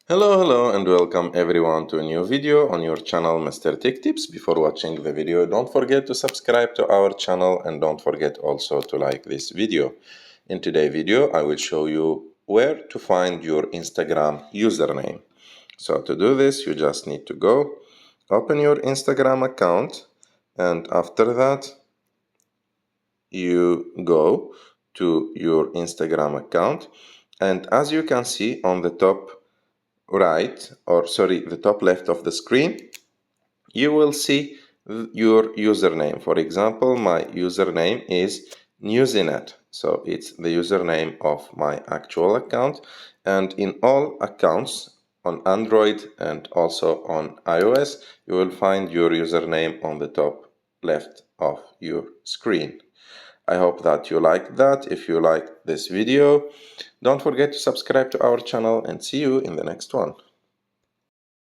Hello and welcome everyone to a new video on your channel Mr. Tech Tips. Before watching the video, don't forget to subscribe to our channel and don't forget also to like this video. In today's video, I will show you where to find your Instagram username. So to do this, you just need to open your Instagram account, and after that, you go to your Instagram account, and as you can see on the top the top left of the screen, you will see your username. For example, my username is Newsinet, so it's the username of my actual account. And in all accounts on Android and also on iOS, you will find your username on the top left of your screen. I hope that you like that. If you like this video, don't forget to subscribe to our channel and see you in the next one.